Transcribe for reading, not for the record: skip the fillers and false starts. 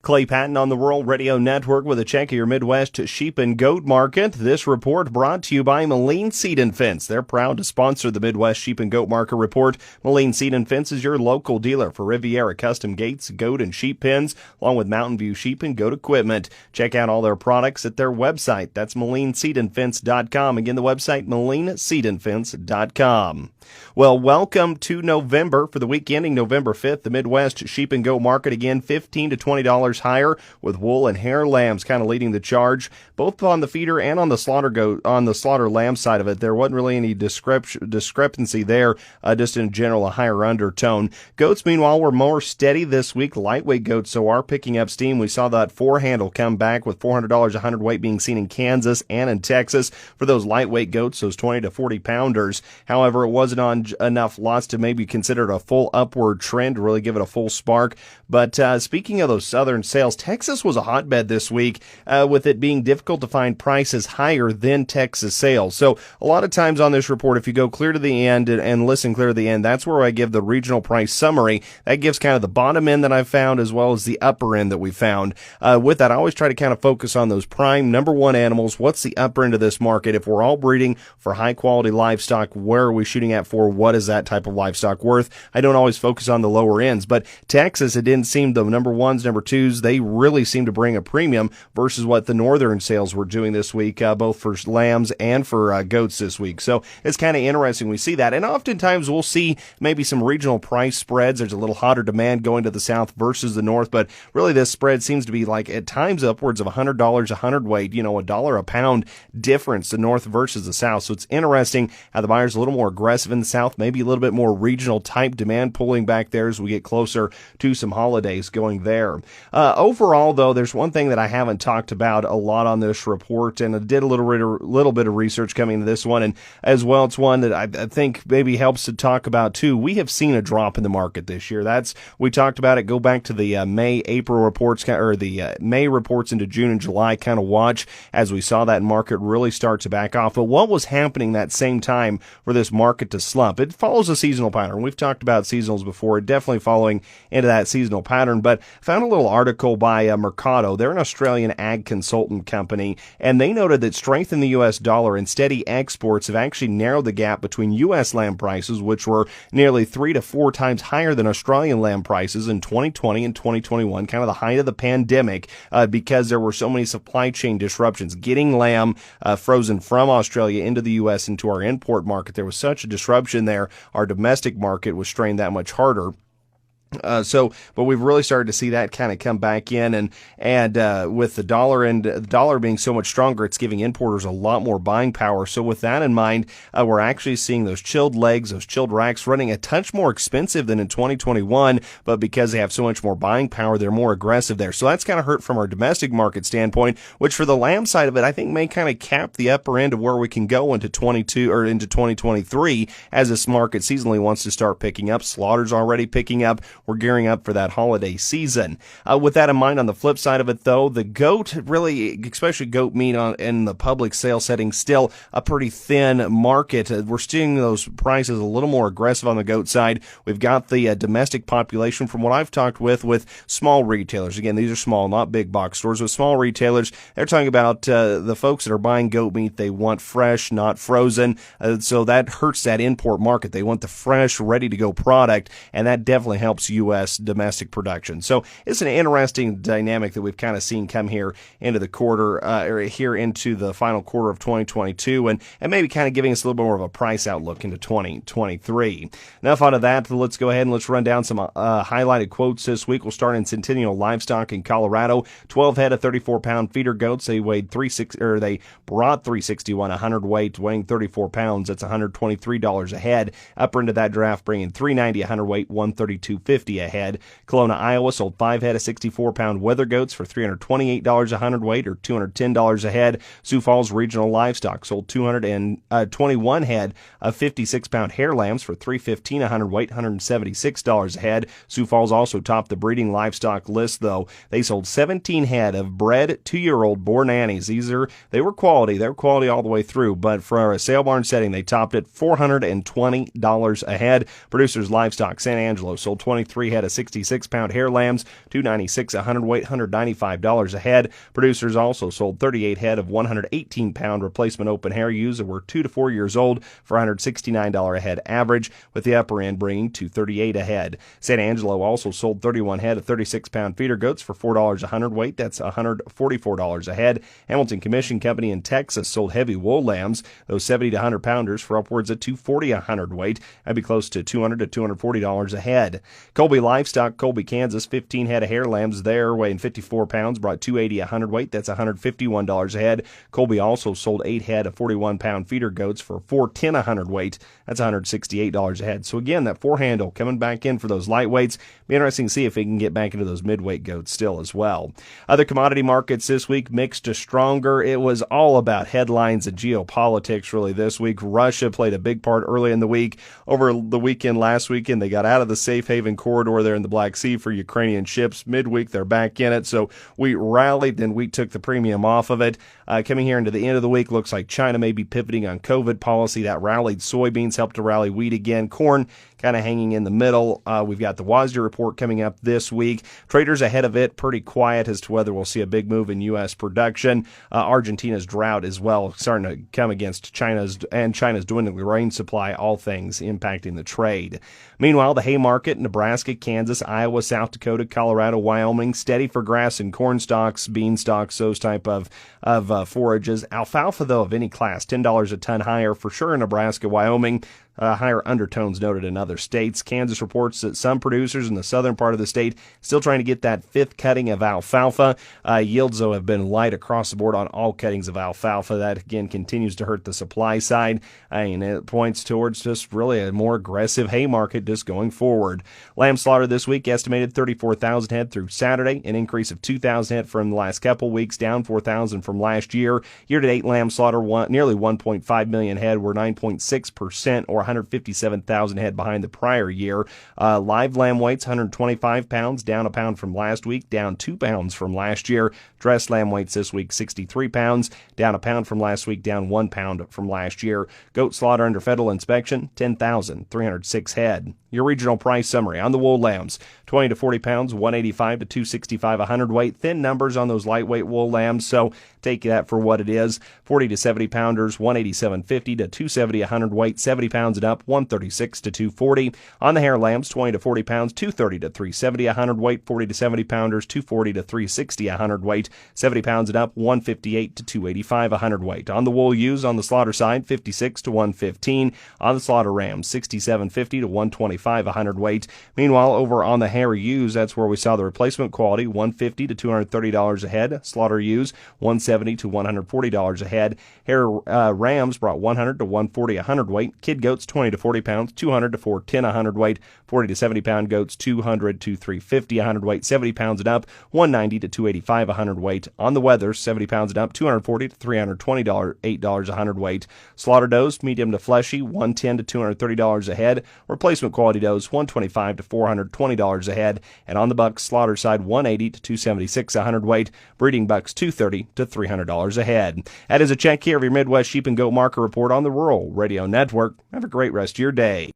Clay Patton on the Rural Radio Network with a check of your Midwest sheep and goat market. This report brought to you by Moline Seed and Fence. They're proud to sponsor the Midwest Sheep and Goat Market Report. Moline Seed and Fence is your local dealer for Riviera custom gates, goat and sheep pens, along with Mountain View sheep and goat equipment. Check out all their products at their website. That's MolineSeedandFence.com. Again, the website, MolineSeedandFence.com. Well, welcome to November. For the week ending November 5th, the Midwest Sheep and Goat Market again $15 to $20 higher, with wool and hair lambs kind of leading the charge, both on the feeder and on the slaughter lamb side of it. There wasn't really any discrepancy there, just in general a higher undertone. Goats, meanwhile, were more steady this week. Lightweight goats, so are picking up steam. We saw that four handle come back with $400 a hundredweight being seen in Kansas and in Texas for those lightweight goats, those 20 to 40 pounders. However, it wasn't on enough lots to maybe consider it a full upward trend to really give it a full spark. But speaking of those southern sales, Texas was a hotbed this week, with it being difficult to find prices higher than Texas sales. So a lot of times on this report, if you go clear to the end and listen clear to the end, that's where I give the regional price summary. That gives kind of the bottom end that I've found as well as the upper end that we found. With that, I always try to kind of focus on those prime number one animals. What's the upper end of this market? If we're all breeding for high quality livestock, where are we shooting at for? What is that type of livestock worth? I don't always focus on the lower ends, but Texas, it didn't seem the number ones, number twos, they really seem to bring a premium versus what the northern sales were doing this week, both for lambs and for goats this week. So it's kind of interesting we see that. And oftentimes we'll see maybe some regional price spreads. There's a little hotter demand going to the south versus the north, but really this spread seems to be like at times upwards of $100 a hundredweight, $1 a pound difference, the north versus the south. So it's interesting how the buyer's a little more aggressive in the south, maybe a little bit more regional type demand pulling back there as we get closer to some holidays going there. Overall, though, there's one thing that I haven't talked about a lot on this report, and I did a little bit of research coming into this one, and as well, it's one that I think maybe helps to talk about too. We have seen a drop in the market this year. We talked about it. Go back to the April reports, or the May reports into June and July, kind of watch as we saw that market really start to back off. But what was happening that same time for this market to slump? It follows a seasonal pattern. We've talked about seasonals before, definitely following into that seasonal pattern, but found a little article by Mercado. They're an Australian ag consultant company, and they noted that strength in the U.S. dollar and steady exports have actually narrowed the gap between U.S. lamb prices, which were nearly 3 to 4 times higher than Australian lamb prices in 2020 and 2021, kind of the height of the pandemic, because there were so many supply chain disruptions. Getting lamb frozen from Australia into the U.S. into our import market, there was such a disruption there. Our domestic market was strained that much harder. But we've really started to see that kind of come back in, and with the dollar being so much stronger, it's giving importers a lot more buying power. So with that in mind, we're actually seeing those chilled legs, those chilled racks running a touch more expensive than in 2021, but because they have so much more buying power, they're more aggressive there. So that's kind of hurt from our domestic market standpoint, which for the lamb side of it, I think may kind of cap the upper end of where we can go into 22 or into 2023 as this market seasonally wants to start picking up. Slaughter's already picking up. We're gearing up for that holiday season. With that in mind, on the flip side of it, though, the goat, really, especially goat meat in the public sale setting, still a pretty thin market. We're seeing those prices a little more aggressive on the goat side. We've got the domestic population, from what I've talked with small retailers. Again, these are small, not big box stores. With small retailers, they're talking about the folks that are buying goat meat. They want fresh, not frozen. So that hurts that import market. They want the fresh, ready-to-go product, and that definitely helps U.S. domestic production. So it's an interesting dynamic that we've kind of seen come here into the quarter, or here into the final quarter of 2022, and maybe kind of giving us a little bit more of a price outlook into 2023. Enough out of that. Let's go ahead and let's run down some highlighted quotes this week. We'll start in Centennial Livestock in Colorado. 12 head of 34-pound feeder goats. They brought 361 a hundredweight, weighing 34 pounds. That's $123 a head. Upper into that draft, bringing 390 a hundredweight, $132.50 a head. Kelowna, Iowa sold 5 head of 64-pound weather goats for $328 a hundredweight, or $210 a head. Sioux Falls Regional Livestock sold 221 head of 56-pound hair lambs for $315 a hundredweight, $176 a head. Sioux Falls also topped the breeding livestock list, though. They sold 17 head of bred 2-year-old Boer nannies. They were quality. They were quality all the way through, but for a sale barn setting, they topped it $420 a head. Producers Livestock San Angelo sold 23 3 head of 66-pound hair lambs, $296 a hundredweight, $195 a head. Producers also sold 38 head of 118-pound replacement open hair ewes that were 2 to 4 years old for $169 a head average, with the upper end bringing $238 a head. San Angelo also sold 31 head of 36-pound feeder goats for $4 a hundredweight. That's $144 a head. Hamilton Commission Company in Texas sold heavy wool lambs, those 70 to 100 pounders, for upwards of $240 a hundredweight. That'd be close to $200 to $240 a head. Colby Livestock, Colby, Kansas, 15 head of hair lambs there, weighing 54 pounds, brought $280 a hundredweight. That's $151 a head. Colby also sold 8 head of 41-pound feeder goats for $410 a hundredweight. That's $168 a head. So again, that four handle coming back in for those lightweights. Be interesting to see if it can get back into those midweight goats still as well. Other commodity markets this week mixed to stronger. It was all about headlines and geopolitics really this week. Russia played a big part early in the week. Over the weekend, last weekend, they got out of the safe haven corridor there in the Black Sea for Ukrainian ships. Midweek, they're back in it. So we rallied, then we took the premium off of it. Coming here into the end of the week, looks like China may be pivoting on COVID policy. That rallied soybeans, helped to rally wheat again. Corn kind of hanging in the middle. We've got the WASDE report coming up this week. Traders ahead of it, pretty quiet as to whether we'll see a big move in U.S. production. Argentina's drought as well, starting to come against China's dwindling grain supply, all things impacting the trade. Meanwhile, the hay market, Nebraska, Kansas, Iowa, South Dakota, Colorado, Wyoming, steady for grass and corn stalks, bean stalks, those type of forages. Alfalfa, though, of any class, $10 a ton higher for sure in Nebraska, Wyoming. Higher undertones noted in other states. Kansas reports that some producers in the southern part of the state still trying to get that fifth cutting of alfalfa. Yields, though, have been light across the board on all cuttings of alfalfa. That, again, continues to hurt the supply side. And it points towards just really a more aggressive hay market just going forward. Lamb slaughter this week estimated 34,000 head through Saturday, an increase of 2,000 head from the last couple weeks, down 4,000 from last year. Year-to-date lamb slaughter, nearly 1.5 million head, were 9.6% or 157,000 head behind the prior year. Live lamb weights, 125 pounds, down a pound from last week, down 2 pounds from last year. Dressed lamb weights this week, 63 pounds, down a pound from last week, down 1 pound from last year. Goat slaughter under federal inspection, 10,306 head. Your regional price summary on the wool lambs: 20 to 40 pounds, 185 to 265 a hundredweight. Thin numbers on those lightweight wool lambs, so take that for what it is. 40 to 70 pounders, 187.50 to 270 a hundredweight. 70 pounds and up, 136 to 240. On the hair lambs, 20 to 40 pounds, 230 to 370 a hundredweight. 40 to 70 pounders, 240 to 360 a hundredweight. 70 pounds and up, 158 to 285 a hundredweight. On the wool ewes on the slaughter side, 56 to 115. On the slaughter rams, 67.50 to 125 a hundredweight. Meanwhile, over on the hair ewes, that's where we saw the replacement quality, $150 to $230 a head. Slaughter ewes, $170 to $140 a head. Hair rams brought $100 to $140 a hundredweight. Kid goats, 20 to 40 pounds, $200 to $410 a hundredweight. 40 to 70 pound goats, $200 to $350 a hundredweight. 70 pounds and up, $190 to $285 a hundredweight. On the weathers, 70 pounds and up, $240 to $320 $8 a hundredweight. Slaughter does, medium to fleshy, $110 to $230 a head. Replacement quality does, $125 to $420 a head. And on the bucks slaughter side, $180 to $276 a hundredweight. Breeding bucks, $230 to $300 a head. That is a check here of your Midwest Sheep and Goat Market Report on the Rural Radio Network. Have a great rest of your day.